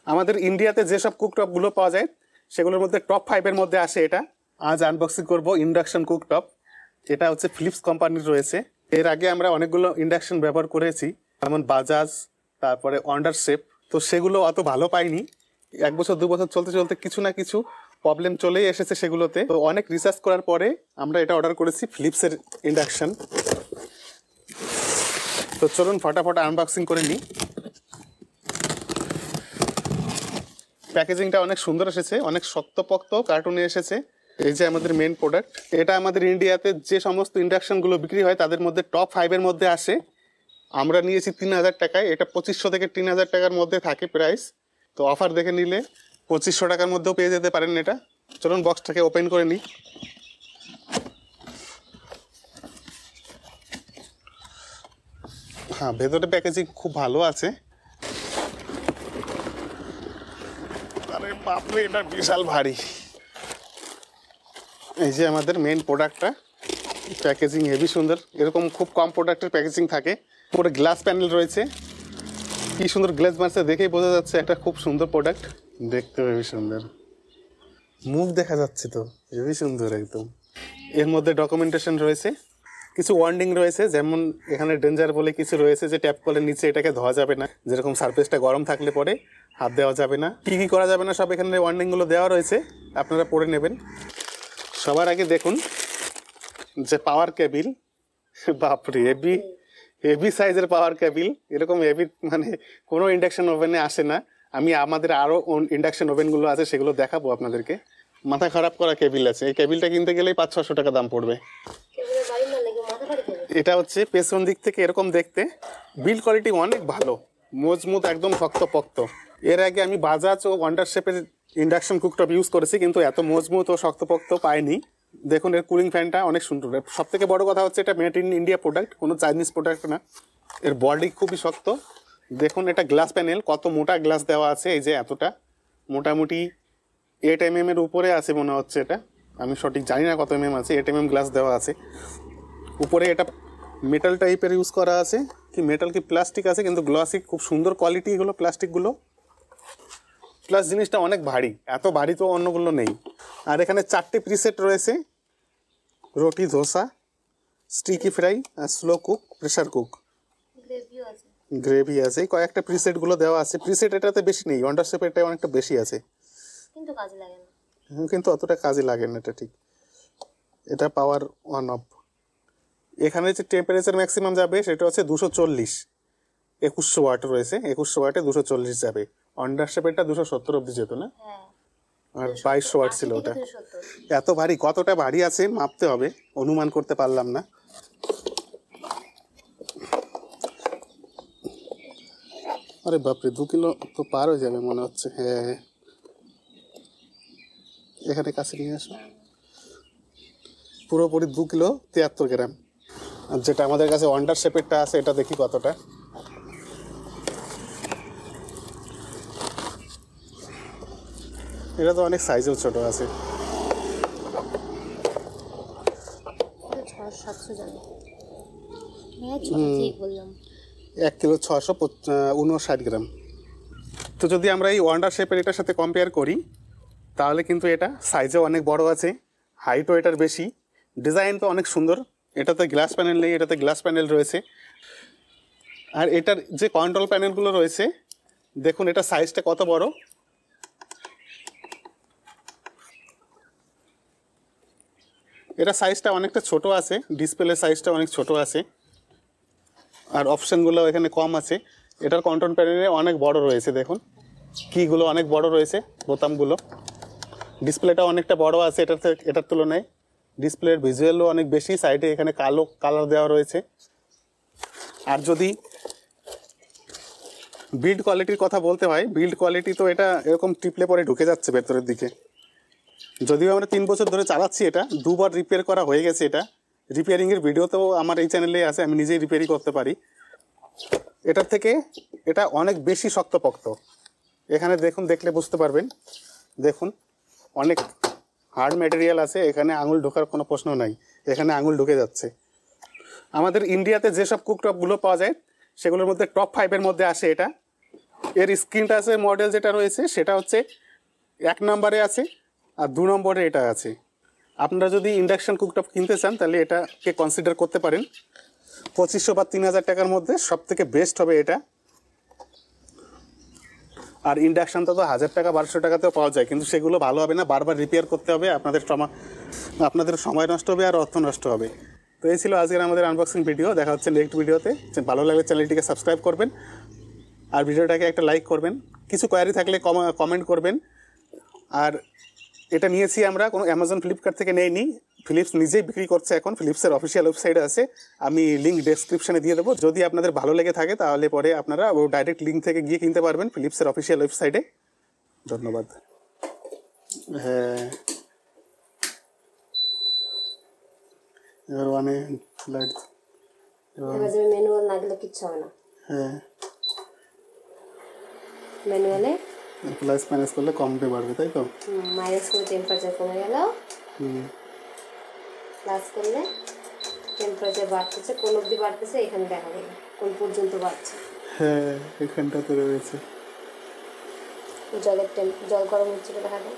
আমাদের ইন্ডিয়াতে যেসব কুকটপগুলো পাওয়া যায় সেগুলোর মধ্যে টপ 5 এর মধ্যে আসে এটা। আজ আনবক্সিং করব ইন্ডাকশন কুকটপ। এটা হচ্ছে ফিলিপস কোম্পানির রয়েছে। এর আগে আমরা অনেকগুলো ইন্ডাকশন ব্যবহার করেছি, যেমন বাজাজ, তারপরে ওয়ান্ডার শেপ। তো সেগুলো অত ভালো পাইনি। 1 বছর 2 বছর চলতে চলতে কিছু না কিছু প্রবলেম চলেই এসেছে সেগুলোতে। তো অনেক রিসার্চ করার পরে আমরা এটা অর্ডার করেছি, ফিলিপসের ইন্ডাকশন। তো চলুন ফটাফট আনবক্সিং করে নিই। প্যাকেজিংটা অনেক সুন্দর এসেছে, অনেক শক্তপোক্ত কার্টুনে এসেছে। এই যে আমাদের মেন প্রোডাক্ট, এটা আমাদের ইন্ডিয়াতে যে সমস্ত ইন্ডাকশনগুলো বিক্রি হয় তাদের মধ্যে টপ 5 এর মধ্যে আসে। আমরা নিয়েছি 3000 টাকায়। এটা 2500 থেকে 3000 টাকার মধ্যে থাকে প্রাইস। তো অফার দেখে নিলে 2500 টাকার মধ্যেও পেয়ে যেতে পারেন এটা। চলুন বক্সটাকে ওপেন করে নিই। হ্যাঁ, ভেতরে প্যাকেজিং খুব ভালো আছে। আরে বাপরে, এটা বিশাল ভারী। এই যে আমাদের মেন প্রোডাক্টটা, প্যাকেজিং হেভি সুন্দর। এরকম খুব কম প্রোডাক্টের প্যাকেজিং থাকে। পুরো গ্লাস প্যানেল রয়েছে, কি সুন্দর গ্লেজ মারছে, দেখেই বোঝা যাচ্ছে একটা খুব সুন্দর প্রোডাক্ট। দেখতে হেভি সুন্দর, মুখ দেখা যাচ্ছে তো, হেভি সুন্দর একদম। এর মধ্যে ডকুমেন্টেশন রয়েছে, কিছু ওয়ার্নিং রয়েছে, যেমন এখানে ডেঞ্জার বলে কিছু রয়েছে, যে ট্যাপ করলে নিচে এটাকে ধোয়া যাবে না, যেরকম সারফেসটা গরম থাকলে পরে হাত দেওয়া যাবে না, কি কি করা যাবে না, সব এখানে ওয়ার্নিংগুলো দেওয়া রয়েছে, আপনারা পড়ে নেবেন। সবার আগে দেখুন যে পাওয়ার কেবিল, বাপরে হেভি হেভি সাইজের পাওয়ার কেবিল। এরকম হেভি মানে কোনো ইন্ডাকশন ওভেনে আসে না। আমি আমাদের আরও ইন্ডাকশন ওভেনগুলো আছে সেগুলো দেখাবো আপনাদেরকে। মাথা খারাপ করা কেবিল আছে, এই কেবিলটা কিনতে গেলেই 500-600 টাকা দাম পড়বে। এটা হচ্ছে পেছন দিক থেকে এরকম দেখতে। বিল্ড কোয়ালিটি অনেক ভালো, মজবুত, একদম শক্তপোক্ত। এর আগে আমি বাজাজ ও ওয়ান্ডার শেপের ইন্ডাকশন কুকটপ ইউজ করেছি, কিন্তু এত মজবুত ও শক্তপোক্ত পাইনি। দেখুন এর কুলিং ফ্যানটা অনেক সুন্দর। সব থেকে বড় কথা হচ্ছে এটা মেড ইন ইন্ডিয়া প্রোডাক্ট, কোনো চাইনিজ প্রোডাক্ট না। এর বডি খুবই শক্ত। দেখুন এটা গ্লাস প্যানেল, কত মোটা গ্লাস দেওয়া আছে, এই যে এতটা, মোটামুটি 8 mm এর উপরে আছে মনে হচ্ছে এটা। আমি সঠিক জানি না কত mm আছে, 8 mm গ্লাস দেওয়া আছে উপরে। এটা মেটাল টাইপের ইউজ করা আছে, কি মেটাল কি প্লাস্টিক আছে, কিন্তু গ্লসি, খুব সুন্দর কোয়ালিটি এগুলো প্লাস্টিকগুলো। প্লাস জিনিসটা অনেক ভারী, এত ভারী তো অন্যগুলো নেই। আর এখানে 4টে প্রিসেট রয়েছে, রুটি, ধোসা, স্টিকি ফ্রাই, আর slow cook, pressure cook, gravy আছে। কয়েকটা প্রিসেটগুলো দেওয়া আছে। প্রিসেট এটাতে বেশি নেই, ওয়ান্ডার শেপ এটা অনেকটা বেশি আছে, কিন্তু কাজে লাগে না। কিন্তু অতটা কাজে লাগে না, এটা ঠিক। এটা পাওয়ার অন অফ। এখানে যে টেম্পারেচার ম্যাক্সিমাম যাবে সেটা হচ্ছে 240, 2100 ওয়াট রয়েছে, 2100 ওয়াটে 240 যাবে। ওয়ান্ডার শেপ এটা 270 অব্দি যেত না, আর 2200 ওয়াট ছিল ওটা। এত ভারী, কতটা ভারী আছে মাপতে হবে, অনুমান করতে পারলাম না। আরে বাপরে, 2 কিলো তো পার হয়ে যাবে মনে হচ্ছে। হ্যাঁ, এখানে কাছে নিয়ে আসো। পুরোপুরি 2 কিলো 73 গ্রাম। আর যেটা আমাদের কাছে ওয়ান্ডার শেপেরটা আছে, এটা দেখি কতটা। এটা তো অনেক সাইজেও ছোট আছে। 1 কিলো 659 গ্রাম। তো যদি আমরা এই ওয়ান্ডার শেপের এটার সাথে কম্পেয়ার করি, তাহলে কিন্তু এটা সাইজেও অনেক বড় আছে, হাইটও এটার বেশি, ডিজাইন তো অনেক সুন্দর। এটাতে গ্লাস প্যানেল নেই, এটাতে গ্লাস প্যানেল রয়েছে। আর এটার যে কন্ট্রোল প্যানেলগুলো রয়েছে, দেখুন এটা সাইজটা কত বড়। এটা সাইজটা অনেকটা ছোট আছে, ডিসপ্লে সাইজটা অনেক ছোট আছে, আর অপশানগুলো এখানে কম আছে। এটার কন্ট্রোল প্যানেলে অনেক বড় রয়েছে, দেখুন কিগুলো অনেক বড় রয়েছে, বোতামগুলো। ডিসপ্লেটা অনেকটা বড় আছে এটার তুলনায়। ডিসপ্লের ভিজুয়ালও অনেক বেশি, সাইডে এখানে কালো কালার দেওয়া রয়েছে। আর যদি বিল্ড কোয়ালিটির কথা বলতে হয়, বিল্ড কোয়ালিটি তো এটা এরকম টিপলে পরে ঢুকে যাচ্ছে ভেতরের দিকে। যদিও আমরা 3 বছর ধরে চালাচ্ছি, এটা 2 বার রিপেয়ার করা হয়ে গেছে। এটা রিপেয়ারিংয়ের ভিডিও তো আমার এই চ্যানেলে আছে, আমি নিজেই রিপেয়ারিং করতে পারি। এটার থেকে এটা অনেক বেশি শক্তপোক্ত। এখানে দেখুন, দেখলে বুঝতে পারবেন, দেখুন অনেক হার্ড ম্যাটেরিয়াল আছে, এখানে আঙুল ঢোকার কোনো প্রশ্ন নাই, এখানে আঙুল ঢুকে যাচ্ছে। আমাদের ইন্ডিয়াতে যেসব কুকটপগুলো পাওয়া যায় সেগুলোর মধ্যে টপ 5 এর মধ্যে আসে এটা। এর স্ক্রিন টাচের মডেল যেটা রয়েছে সেটা হচ্ছে 1 নম্বরে আছে আর 2 নম্বরে এটা আছে। আপনারা যদি ইন্ডাকশন কুকটপ কিনতে চান তাহলে এটাকে কনসিডার করতে পারেন। 2500 বা 3000 টাকার মধ্যে সব থেকে বেস্ট হবে এটা। আর ইন্ডাকশানটা তো 1000 টাকা 1200 টাকাতেও পাওয়া যায়, কিন্তু সেগুলো ভালো হবে না, বারবার রিপেয়ার করতে হবে, আপনাদের সময় নষ্ট হবে আর অর্থ নষ্ট হবে। তো এই ছিল আজকের আমাদের আনবক্সিং ভিডিও। দেখা হচ্ছে নেক্সট ভিডিওতে। ভালো লাগলে চ্যানেলটিকে সাবস্ক্রাইব করবেন আর ভিডিওটাকে একটা লাইক করবেন। কিছু কোয়ারি থাকলে কমেন্ট করবেন। আর এটা নিয়েছি আমরা কোনো অ্যামাজন ফ্লিপকার্ট থেকে নেইনি, ফিলিপস নিজেই বিক্রি করছে এখন, ফিলিপসের অফিসিয়াল ওয়েবসাইটে আছে, আমি লিঙ্ক ডেসক্রিপশনে দিয়ে দেবো। যদি আপনাদের ভালো লেগে থাকে তাহলে পরে আপনারা ও ডাইরেক্ট লিঙ্ক থেকে গিয়ে কিনতে পারবেন ফিলিপসের অফিসিয়াল ওয়েবসাইটে। ধন্যবাদ। হ্যাঁ, এবার মানে লাইট ম্যানুয়াল না দিলে কিচ্ছু হবে না। হ্যাঁ, ম্যানুয়ালে প্লাস মাইনাস করলে কমতে বাড়বে, তাই তো? মাইনাস করে টেম্পারেচার কমে গেল, প্লাস করলে টেম্পারেচার বাড়তেছে, কোন অবধি বাড়তেছে এখানে দেখা যাবে কোন পর্যন্ত বাড়ছে। হ্যাঁ, এখানটাতে রয়েছে জল গরম হচ্ছে দেখা যায়।